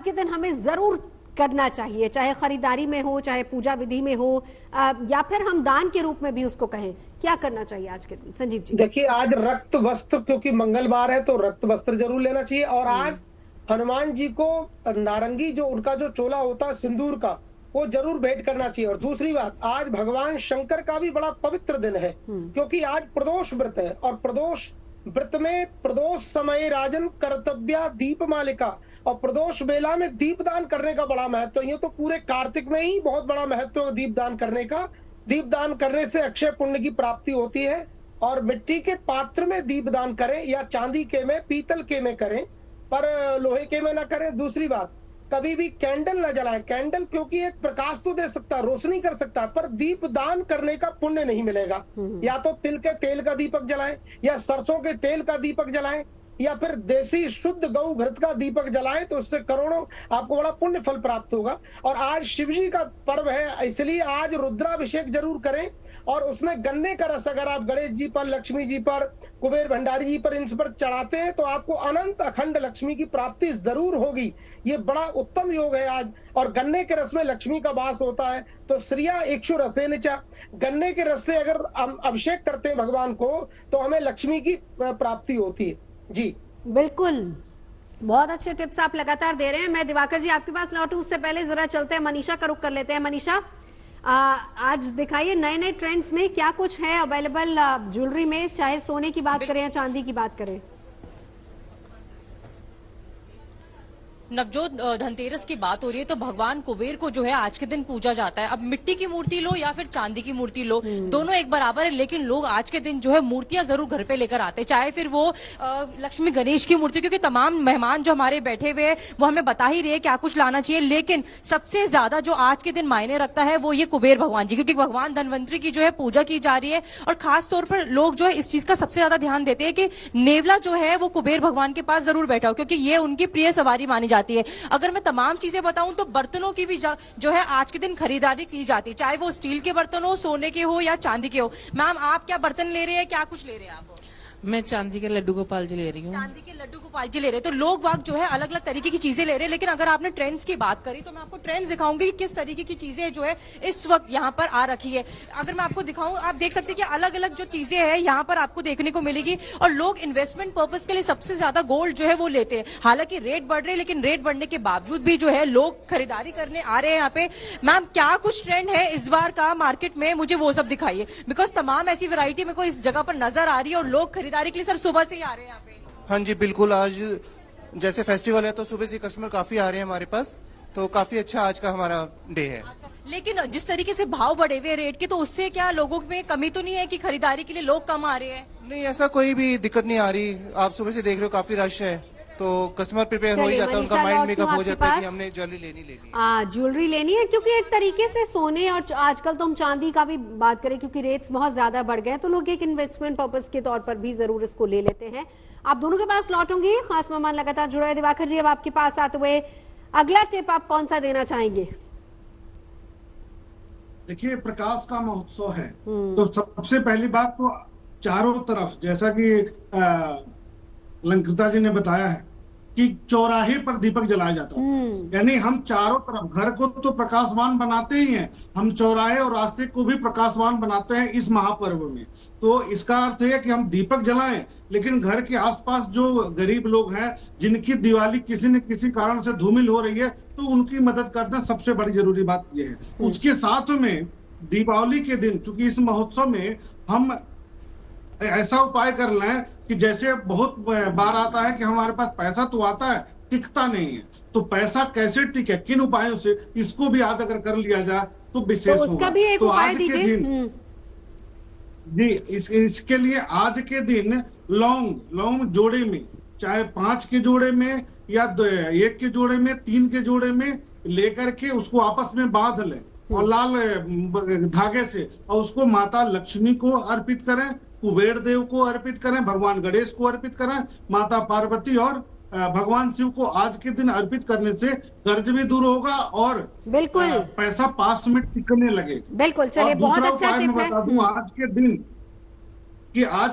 के दिन हमें जरूर करना चाहिए, चाहे खरीदारी में हो, चाहे पूजा विधि में हो, या फिर हम दान के रूप में भी उसको कहें, क्या करना चाहिए आज के दिन? संजीव जी। देखिए, आज रक्त वस्त्र, क्योंकि मंगलवार है तो रक्त वस्त्र जरूर लेना चाहिए। और आज हनुमान जी को नारंगी, जो उनका जो चोला होता है सिंदूर का, वो जरूर भेंट करना चाहिए। और दूसरी बात, आज भगवान शंकर का भी बड़ा पवित्र दिन है, क्योंकि आज प्रदोष व्रत है। और प्रदोष व्रत में प्रदोष समय राजन कर्तव्या दीप मालिका, और प्रदोष बेला में दीपदान करने का बड़ा महत्व है। ये तो पूरे कार्तिक में ही बहुत बड़ा महत्व है दीपदान करने का। दीपदान करने से अक्षय पुण्य की प्राप्ति होती है। और मिट्टी के पात्र में दीपदान करें, या चांदी के में, पीतल के में करें, पर लोहे के में ना करें। दूसरी बात, कभी भी कैंडल न जलाएं। कैंडल क्योंकि एक प्रकाश तो दे सकता है, रोशनी कर सकता है, पर दीप दान करने का पुण्य नहीं मिलेगा। या तो तिल के तेल का दीपक जलाएं, या सरसों के तेल का दीपक जलाएं, या फिर देसी शुद्ध गौ घृत का दीपक जलाएं, तो उससे करोड़ों आपको बड़ा पुण्य फल प्राप्त होगा। और आज शिव जी का पर्व है, इसलिए आज रुद्राभिषेक जरूर करें। और उसमें गन्ने का रस अगर आप गणेश जी पर, लक्ष्मी जी पर, कुबेर भंडारी जी पर, इन पर चढ़ाते हैं तो आपको अनंत अखंड लक्ष्मी की प्राप्ति जरूर होगी। ये बड़ा उत्तम योग है आज। और गन्ने के रस में लक्ष्मी का वास होता है, तो श्रिया इक्षु रसेनचा, गन्ने के रस से अगर हम अभिषेक करते हैं भगवान को, तो हमें लक्ष्मी की प्राप्ति होती है। जी बिल्कुल, बहुत अच्छे टिप्स आप लगातार दे रहे हैं। मैं दिवाकर जी आपके पास लौटूं, उससे पहले जरा चलते हैं मनीषा का रुख कर लेते हैं। मनीषा, आज दिखाइए नए नए ट्रेंड्स में क्या कुछ है अवेलेबल ज्वेलरी में, चाहे सोने की बात करें या चांदी की बात करें। नवजोत, धनतेरस की बात हो रही है तो भगवान कुबेर को जो है आज के दिन पूजा जाता है। अब मिट्टी की मूर्ति लो या फिर चांदी की मूर्ति लो, दोनों एक बराबर है, लेकिन लोग आज के दिन जो है मूर्तियां जरूर घर पे लेकर आते हैं, चाहे फिर वो लक्ष्मी गणेश की मूर्ति, क्योंकि तमाम मेहमान जो हमारे बैठे हुए हैं वो हमें बता ही रहे हैं क्या कुछ लाना चाहिए। लेकिन सबसे ज्यादा जो आज के दिन मायने रखता है वो ये कुबेर भगवान जी, क्योंकि भगवान धनवंतरी की जो है पूजा की जा रही है। और खास तौर पर लोग जो है इस चीज का सबसे ज्यादा ध्यान देते हैं कि नेवला जो है वो कुबेर भगवान के पास जरूर बैठा हो, क्योंकि ये उनकी प्रिय सवारी मानी जाती है। अगर मैं तमाम चीजें बताऊं तो बर्तनों की भी जो है आज के दिन खरीदारी की जाती है, चाहे वो स्टील के बर्तन हो, सोने के हो या चांदी के हो। मैम, आप क्या बर्तन ले रहे हैं, क्या कुछ ले रहे हैं आप? मैं चांदी के लड्डू गोपाल जी ले रही हूँ। चांदी के लड्डू गोपाल जी ले रहे हैं, तो लोग वाग जो है अलग अलग तरीके की चीजें ले रहे हैं। लेकिन अगर आपने ट्रेंड्स की बात करी तो मैं आपको ट्रेंड्स दिखाऊंगी कि किस तरीके की चीजें जो है इस वक्त यहाँ पर आ रखी है। अगर मैं आपको दिखाऊं, आप देख सकते हैं कि अलग अलग जो चीजें हैं यहाँ पर आपको देखने को मिलेगी। और लोग इन्वेस्टमेंट पर्पज के लिए सबसे ज्यादा गोल्ड जो है वो लेते हैं। हालांकि रेट बढ़ रहे हैं, लेकिन रेट बढ़ने के बावजूद भी जो है लोग खरीदारी करने आ रहे हैं यहाँ पे। मैम, क्या कुछ ट्रेंड है इस बार का मार्केट में, मुझे वो सब दिखाइए, बिकॉज तमाम ऐसी वैरायटी मेरे को इस जगह पर नजर आ रही है और लोग खरीदारी के लिए सर सुबह से ही आ रहे हैं यहाँ पे। हाँ जी बिल्कुल, आज जैसे फेस्टिवल है तो सुबह से कस्टमर काफी आ रहे हैं हमारे पास, तो काफी अच्छा आज का हमारा डे है। लेकिन जिस तरीके से भाव बढ़े हुए रेट के, तो उससे क्या लोगों में कमी तो नहीं है कि खरीदारी के लिए लोग कम आ रहे हैं? नहीं, ऐसा कोई भी दिक्कत नहीं आ रही। आप सुबह से देख रहे हो काफी रश है, तो कस्टमर प्रिपेयर हो ही जाता है, उनका माइंड मेकअप हो जाता है कि हमने ज्वेलरी लेनी ज्वेलरी लेनी है। क्योंकि एक तरीके से सोने और आजकल तो हम चांदी का भी बात करें, क्योंकि रेट्स बहुत ज्यादा बढ़ गए हैं, तो लोग एक इन्वेस्टमेंट पर्पज के तौर पर भी जरूर इसको ले लेते हैं। आप दोनों के पास लौटूंगी, खास मेहमान लगातार जुड़े हैं। दिवाकर जी, अब आपके पास आते हुए अगला टिप आप कौन सा देना चाहेंगे? देखिए, प्रकाश का महोत्सव है, तो सबसे पहली बात तो चारों तरफ, जैसा कि अलंकृता जी ने बताया है कि चौराहे पर दीपक जलाया जाता है। यानी हम चारों तरफ घर को तो प्रकाशवान बनाते ही हैं, हम चौराहे और रास्ते को भी प्रकाशवान बनाते हैं इस महापर्व में। तो इसका अर्थ है कि हम दीपक जलाएं, लेकिन घर के आसपास जो गरीब लोग हैं, जिनकी दिवाली किसी न किसी कारण से धूमिल हो रही है, तो उनकी मदद करना सबसे बड़ी जरूरी बात यह है। उसके साथ में दीपावली के दिन, चूंकि इस महोत्सव में हम ऐसा उपाय कर लें कि जैसे बहुत बार आता है कि हमारे पास पैसा तो आता है, टिकता नहीं है, तो पैसा कैसे टिके, किन उपायों से, इसको भी आज अगर कर लिया जाए तो विशेष तो उसका भी एक उपाय दीजिए। जी, इसके लिए आज के दिन लौंग जोड़े में, चाहे 5 के जोड़े में या 1 के जोड़े में, 3 के जोड़े में लेकर के उसको आपस में बांध लें और लाल धागे से, और उसको माता लक्ष्मी को अर्पित करें, कुबेर देव को अर्पित करें, भगवान गणेश को अर्पित करें, माता पार्वती और भगवान शिव को आज के दिन अर्पित करने से कर्ज भी दूर होगा और बिल्कुल पैसा पास में टिकने लगे। बिल्कुल, चलिए, बहुत अच्छा टिप है। बता दूं आज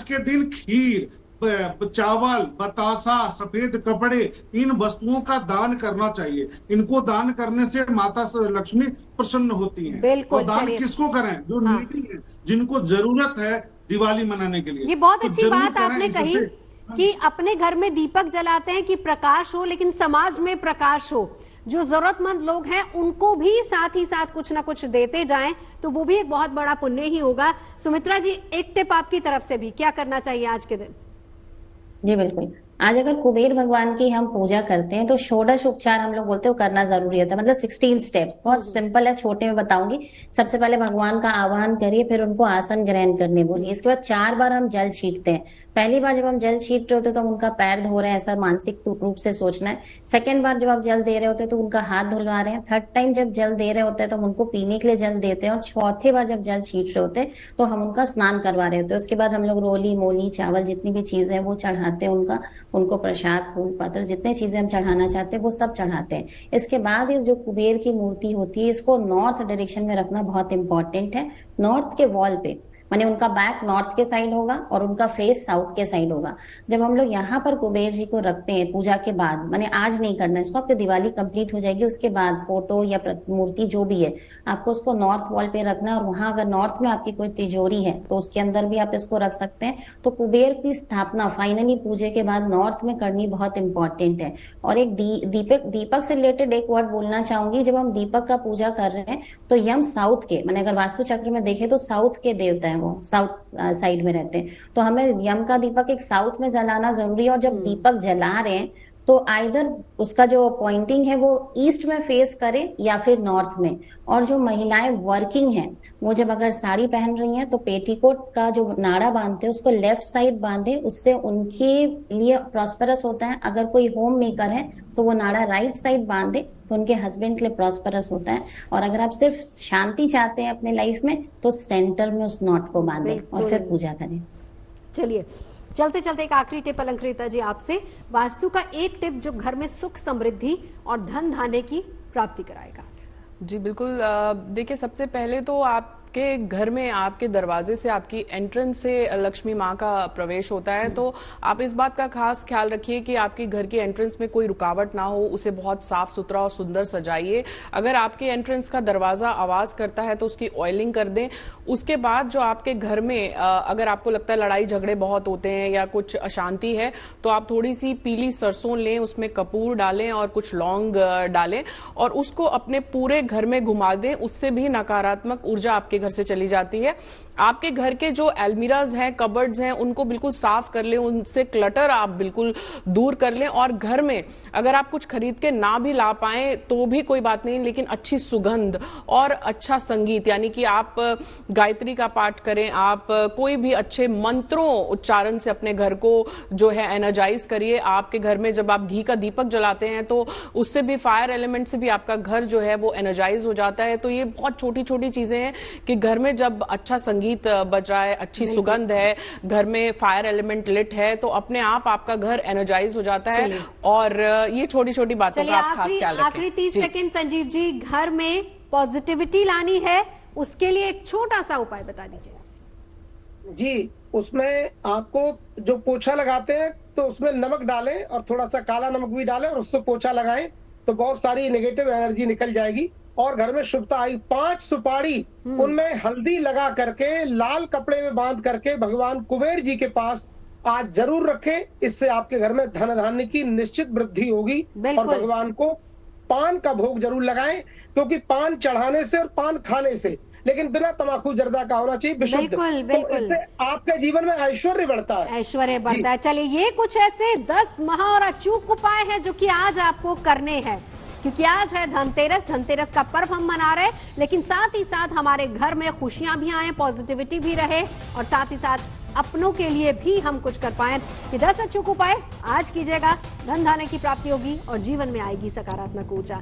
के दिन खीर, चावल, बतासा, सफेद कपड़े, इन वस्तुओं का दान करना चाहिए। इनको दान करने से माता लक्ष्मी प्रसन्न होती हैं। बिल्कुल, और दान चलिए। किसको करें? जो हाँ। नीडी है, जिनको जरूरत है दिवाली मनाने के लिए। ये बहुत तो अच्छी जरूर बात करें। आपने कही इससे कि अपने घर में दीपक जलाते हैं कि प्रकाश हो, लेकिन समाज में प्रकाश हो। जो जरूरतमंद लोग हैं उनको भी साथ ही साथ कुछ ना कुछ देते जाएं तो वो भी एक बहुत बड़ा पुण्य ही होगा। सुमित्रा जी, एक टिप आपकी तरफ से भी, क्या करना चाहिए आज के दिन? जी बिल्कुल। आज अगर कुबेर भगवान की हम पूजा करते हैं तो षोडश उपचार हम लोग बोलते हैं वो करना जरूरी होता है। मतलब 16 स्टेप्स, बहुत सिंपल है, छोटे में बताऊंगी। सबसे पहले भगवान का आह्वान करिए, फिर उनको आसन ग्रहण करने बोलिए। इसके बाद 4 बार हम जल छींटते हैं। पहली बार जब हम जल छींट रहे होते हैं तो हम उनका पैर धो रहे हैं, ऐसा मानसिक रूप से सोचना है। सेकेंड बार जब आप जल दे रहे होते हैं तो उनका हाथ धुलवा रहे हैं। थर्ड टाइम जब जल दे रहे होते हैं तो हम उनको पीने के लिए जल देते हैं। और चौथी बार जब जल छींट रहे होते हैं तो हम उनका स्नान करवा रहे होते हैं। उसके बाद हम लोग रोली मोली चावल जितनी भी चीजें हैं वो चढ़ाते हैं उनको प्रसाद फूल पत्र जितने चीजें हम चढ़ाना चाहते हैं वो सब चढ़ाते हैं। इसके बाद इस जो कुबेर की मूर्ति होती है इसको नॉर्थ डायरेक्शन में रखना बहुत इंपॉर्टेंट है। नॉर्थ के वॉल पे, माने उनका बैक नॉर्थ के साइड होगा और उनका फेस साउथ के साइड होगा। जब हम लोग यहाँ पर कुबेर जी को रखते हैं पूजा के बाद, माने आज नहीं करना इसको, आपकी दिवाली कंप्लीट हो जाएगी उसके बाद फोटो या मूर्ति जो भी है आपको उसको नॉर्थ वॉल पे रखना है। और वहां अगर नॉर्थ में आपकी कोई तिजोरी है तो उसके अंदर भी आप इसको रख सकते हैं। तो कुबेर की स्थापना फाइनली पूजे के बाद नॉर्थ में करनी बहुत इंपॉर्टेंट है। और एक दीपक से रिलेटेड एक वर्ड बोलना चाहूंगी। जब हम दीपक का पूजा कर रहे हैं तो यम साउथ के, माने अगर वास्तु चक्र में देखें तो साउथ के देवता है, वो साउथ साइड में रहते हैं। तो हमें यम का दीपक एक साउथ में जलाना जरूरी है। और जब दीपक जला रहे हैं तो आइदर उसका जो पॉइंटिंग है वो ईस्ट में फेस करे या फिर नॉर्थ में। और जो महिलाएं वर्किंग हैं वो जब अगर साड़ी पहन रही हैं तो पेटीकोट का जो नाड़ा बांधते हैं उसको लेफ्ट साइड बांधे, उससे उनके लिए प्रॉस्पेरस होता है। अगर कोई होम मेकर है तो वो नाड़ा राइट साइड बांधे तो उनके हस्बैंड के लिए प्रॉस्पेरस होता है। और अगर आप सिर्फ शांति चाहते हैं अपने लाइफ में तो सेंटर में उस नॉट को बांधे और फिर पूजा करें। चलिए, चलते चलते एक आखिरी टिप अलंकृता जी आपसे, वास्तु का एक टिप जो घर में सुख समृद्धि और धन धान्य की प्राप्ति कराएगा। जी बिल्कुल। देखिए, सबसे पहले तो आपके घर में आपके दरवाजे से, आपकी एंट्रेंस से लक्ष्मी माँ का प्रवेश होता है। तो आप इस बात का खास ख्याल रखिए कि आपके घर की एंट्रेंस में कोई रुकावट ना हो, उसे बहुत साफ सुथरा और सुंदर सजाइए। अगर आपके एंट्रेंस का दरवाजा आवाज करता है तो उसकी ऑयलिंग कर दें। उसके बाद जो आपके घर में अगर आपको लगता है लड़ाई झगड़े बहुत होते हैं या कुछ अशांति है तो आप थोड़ी सी पीली सरसों लें, उसमें कपूर डालें और कुछ लौंग डालें और उसको अपने पूरे घर में घुमा दें। उससे भी नकारात्मक ऊर्जा आपके घर से चली जाती है। आपके घर के जो एल्मीराज हैं, कबर्ड्स हैं, उनको बिल्कुल साफ कर लें, उनसे क्लटर आप बिल्कुल दूर कर लें। और घर में अगर आप कुछ खरीद के ना भी ला पाए तो भी कोई बात नहीं, लेकिन अच्छी सुगंध और अच्छा संगीत, यानी कि आप गायत्री का पाठ करें, आप कोई भी अच्छे मंत्रों उच्चारण से अपने घर को जो है एनर्जाइज करिए। आपके घर में जब आप घी का दीपक जलाते हैं तो उससे भी, फायर एलिमेंट से भी आपका घर जो है वो एनर्जाइज हो जाता है। तो ये बहुत छोटी छोटी चीजें हैं कि घर में जब अच्छा संगीत बज रहा है, अच्छी सुगंध है, घर में फायर एलिमेंट लिट है तो अपने आप आपका घर एनर्जाइज हो जाता है। और ये छोटी छोटी बातों का आप खास ख्याल रखें। आखिरी 30 सेकंड संजीव जी, घर में पॉजिटिविटी लानी है, उसके लिए एक छोटा सा उपाय बता दीजिए। जी, उसमें आपको जो पोछा लगाते हैं तो उसमें नमक डालें और थोड़ा सा काला नमक भी डालें और उससे पोछा लगाएं तो बहुत सारी नेगेटिव एनर्जी निकल जाएगी और घर में शुभता आई। 5 सुपारी उनमें हल्दी लगा करके लाल कपड़े में बांध करके भगवान कुबेर जी के पास आज जरूर रखें। इससे आपके घर में धन धान्य की निश्चित वृद्धि होगी। और भगवान को पान का भोग जरूर लगाएं, क्योंकि पान चढ़ाने से और पान खाने से, लेकिन बिना तमाकू जर्दा का होना चाहिए, विशुद्ध। बिल्कुल, बिल्कुल। तो इससे आपके जीवन में ऐश्वर्य बढ़ता है। ऐश्वर्य बढ़ता है। चलिए, ये कुछ ऐसे 10 महा और अचूक उपाय हैं जो कि आज आपको करने हैं, क्योंकि आज है धनतेरस। धनतेरस का पर्व हम मना रहे हैं, लेकिन साथ ही साथ हमारे घर में खुशियां भी आए, पॉजिटिविटी भी रहे और साथ ही साथ अपनों के लिए भी हम कुछ कर पाए। ये 10 अचूक उपाय आज कीजिएगा, धन धान्य की प्राप्ति होगी और जीवन में आएगी सकारात्मक ऊर्जा।